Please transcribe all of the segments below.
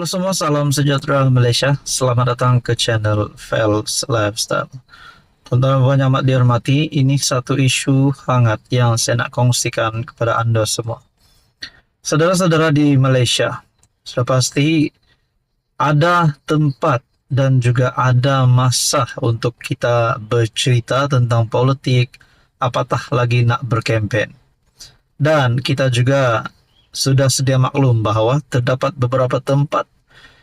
Halo semua, salam sejahtera Malaysia. Selamat datang ke channel Fels Lifestyle. Tuan-tuan yang amat dihormati, ini satu isu hangat yang saya nak kongsikan kepada anda semua. Saudara-saudara di Malaysia, sudah pasti ada tempat dan juga ada masa untuk kita bercerita tentang politik, apatah lagi nak berkempen. Dan kita juga sudah sedia maklum bahawa terdapat beberapa tempat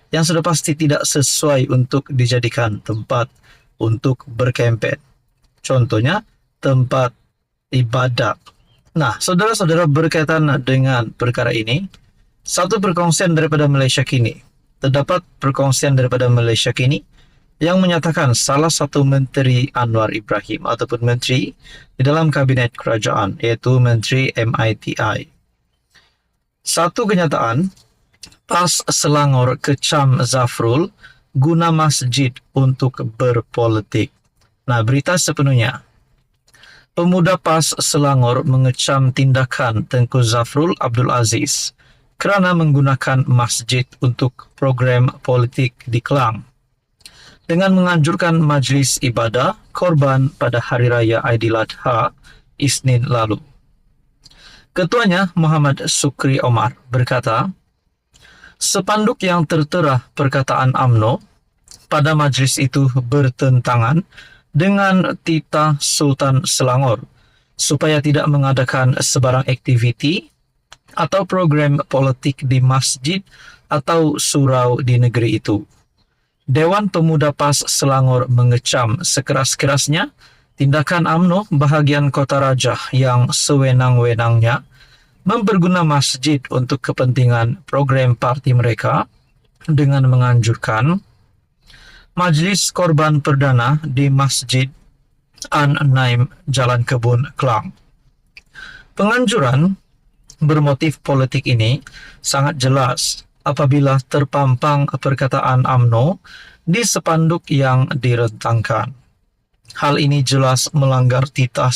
yang sudah pasti tidak sesuai untuk dijadikan tempat untuk berkempen. Contohnya, tempat ibadat. Nah, saudara-saudara, berkaitan dengan perkara ini, satu perkongsian daripada Malaysia Kini. Terdapat perkongsian daripada Malaysia Kini yang menyatakan salah satu Menteri Anwar Ibrahim ataupun Menteri di dalam Kabinet Kerajaan, iaitu Menteri MITI. Satu kenyataan, PAS Selangor kecam Zafrul guna masjid untuk berpolitik. Nah, berita sepenuhnya. Pemuda PAS Selangor mengecam tindakan Tengku Zafrul Abdul Aziz kerana menggunakan masjid untuk program politik di Kelang, dengan menganjurkan majlis ibadah korban pada Hari Raya Aidiladha Isnin lalu. Ketuanya Muhammad Sukri Omar berkata, sepanduk yang tertera perkataan UMNO pada majlis itu bertentangan dengan titah Sultan Selangor supaya tidak mengadakan sebarang aktiviti atau program politik di masjid atau surau di negeri itu. Dewan Pemuda PAS Selangor mengecam sekeras-kerasnya tindakan UMNO bahagian Kota Raja yang sewenang-wenangnya memperguna masjid untuk kepentingan program parti mereka dengan menganjurkan majlis korban perdana di Masjid An-Naim Jalan Kebun, Kelang. Penganjuran bermotif politik ini sangat jelas apabila terpampang perkataan UMNO di sepanduk yang direntangkan. Hal ini jelas melanggar titah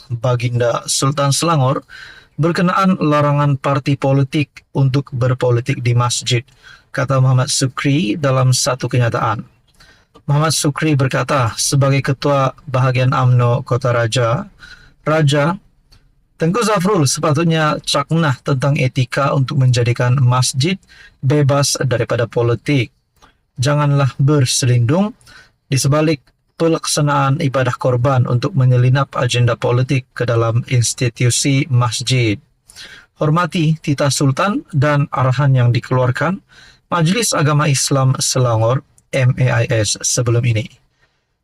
Baginda Sultan Selangor berkenaan larangan parti politik untuk berpolitik di masjid, kata Muhammad Sukri dalam satu kenyataan. Muhammad Sukri berkata, sebagai Ketua Bahagian UMNO Kota Raja, Tengku Zafrul sepatutnya caknah tentang etika untuk menjadikan masjid bebas daripada politik. Janganlah berselindung di sebalik pelaksanaan ibadah korban untuk menyelinap agenda politik ke dalam institusi masjid. Hormati titah Sultan dan arahan yang dikeluarkan Majlis Agama Islam Selangor MAIS sebelum ini.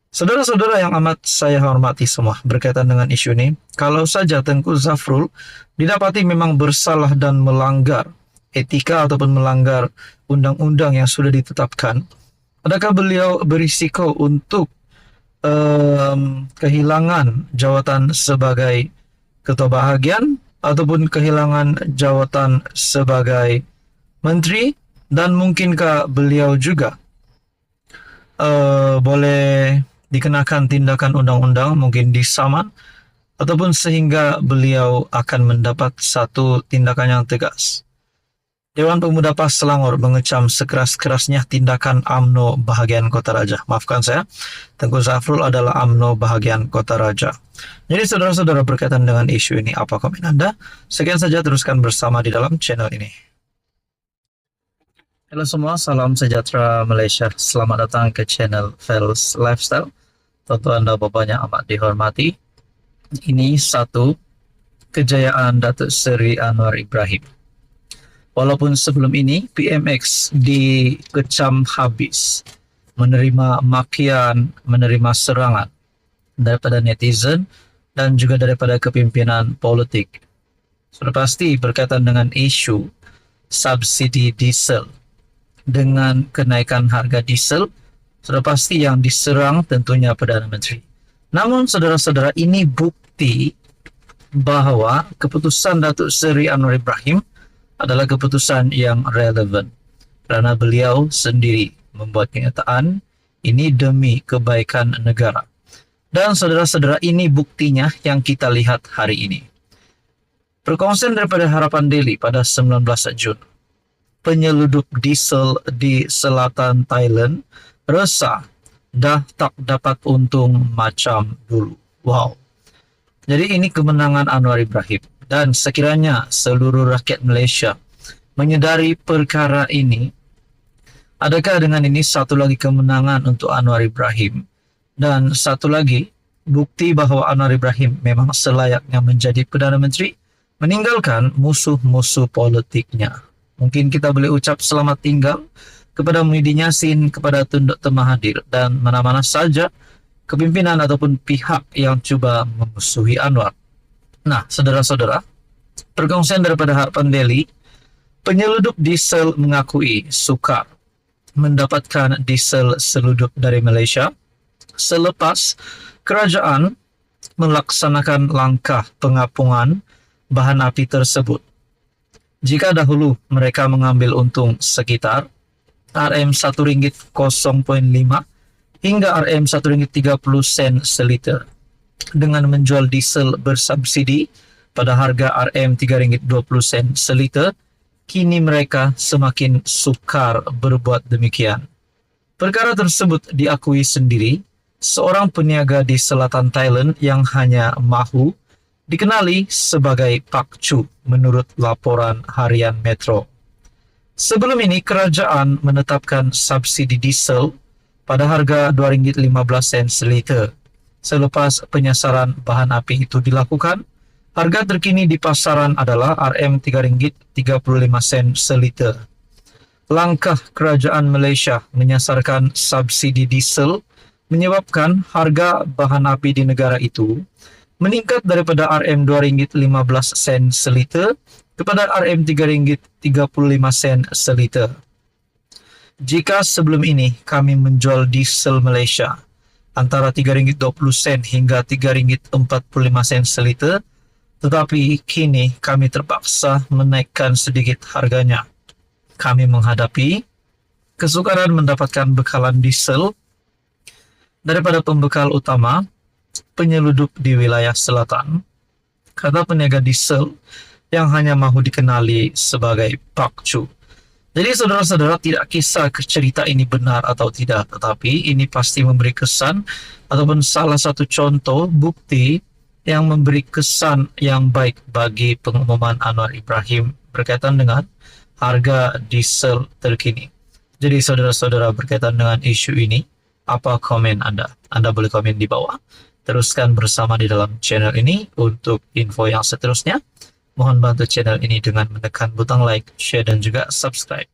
Saudara-saudara yang amat saya hormati semua, berkaitan dengan isu ini, kalau saja Tengku Zafrul didapati memang bersalah dan melanggar etika ataupun melanggar undang-undang yang sudah ditetapkan, adakah beliau berisiko untuk kehilangan jawatan sebagai Ketua Bahagian ataupun kehilangan jawatan sebagai Menteri, dan mungkinkah beliau juga boleh dikenakan tindakan undang-undang, mungkin disaman, ataupun sehingga beliau akan mendapat satu tindakan yang tegas. Dewan Pemuda PAS Selangor mengecam sekeras-kerasnya tindakan UMNO bahagian Kota Raja. Maafkan saya, Tengku Zafrul adalah UMNO bahagian Kota Raja. Jadi saudara-saudara, berkaitan dengan isu ini, apa komen Anda? Sekian saja, teruskan bersama di dalam channel ini. Halo semua, salam sejahtera Malaysia. Selamat datang ke channel Fels Lifestyle. Tuan-tuan dan bapaknya amat dihormati. Ini satu kejayaan Datuk Seri Anwar Ibrahim. Walaupun sebelum ini PMX dikecam habis, menerima makian, menerima serangan daripada netizen dan juga daripada kepimpinan politik. Sudah pasti berkaitan dengan isu subsidi diesel. Dengan kenaikan harga diesel, sudah pasti yang diserang tentunya Perdana Menteri. Namun saudara-saudara, ini bukti bahawa keputusan Datuk Seri Anwar Ibrahim adalah keputusan yang relevan, kerana beliau sendiri membuat kenyataan ini demi kebaikan negara. Dan saudara-saudara, ini buktinya yang kita lihat hari ini. Perkongsian daripada Harapan Daily pada 19 Jun. Penyeludup diesel di selatan Thailand resah dah tak dapat untung macam dulu. Wow. Jadi ini kemenangan Anwar Ibrahim. Dan sekiranya seluruh rakyat Malaysia menyedari perkara ini, adakah dengan ini satu lagi kemenangan untuk Anwar Ibrahim? Dan satu lagi, bukti bahawa Anwar Ibrahim memang selayaknya menjadi Perdana Menteri, meninggalkan musuh-musuh politiknya. Mungkin kita boleh ucap selamat tinggal kepada Muhyiddin Yassin, kepada Tun Dr. Mahathir, dan mana-mana saja kepimpinan ataupun pihak yang cuba memusuhi Anwar. Nah, saudara-saudara, perkongsian daripada Harapan Daily, penyeludup diesel mengakui sukar mendapatkan diesel seludup dari Malaysia selepas kerajaan melaksanakan langkah pengapungan bahan api tersebut. Jika dahulu mereka mengambil untung sekitar RM1.0.5 hingga RM1.30 seliter dengan menjual diesel bersubsidi pada harga RM3.20 seliter, kini mereka semakin sukar berbuat demikian. Perkara tersebut diakui sendiri seorang peniaga di selatan Thailand yang hanya mahu dikenali sebagai Pak Chu menurut laporan harian Metro. Sebelum ini, kerajaan menetapkan subsidi diesel pada harga RM2.15 seliter. Selepas penyasaran bahan api itu dilakukan, harga terkini di pasaran adalah RM3.35 seliter. Langkah kerajaan Malaysia menyasarkan subsidi diesel menyebabkan harga bahan api di negara itu meningkat daripada RM2.15 seliter kepada RM3.35 seliter. Jika sebelum ini kami menjual diesel Malaysia antara RM3.20 hingga RM3.45 seliter, tetapi kini kami terpaksa menaikkan sedikit harganya. Kami menghadapi kesukaran mendapatkan bekalan diesel daripada pembekal utama penyeludup di wilayah selatan, kata peniaga diesel yang hanya mahu dikenali sebagai Pak Chu. Jadi saudara-saudara, tidak kisah cerita ini benar atau tidak, tetapi ini pasti memberi kesan ataupun salah satu contoh bukti yang memberi kesan yang baik bagi pengumuman Anwar Ibrahim berkaitan dengan harga diesel terkini. Jadi saudara-saudara, berkaitan dengan isu ini, apa komen Anda? Anda boleh komen di bawah. Teruskan bersama di dalam channel ini untuk info yang seterusnya. Mohon bantu channel ini dengan menekan butang like, share, dan juga subscribe.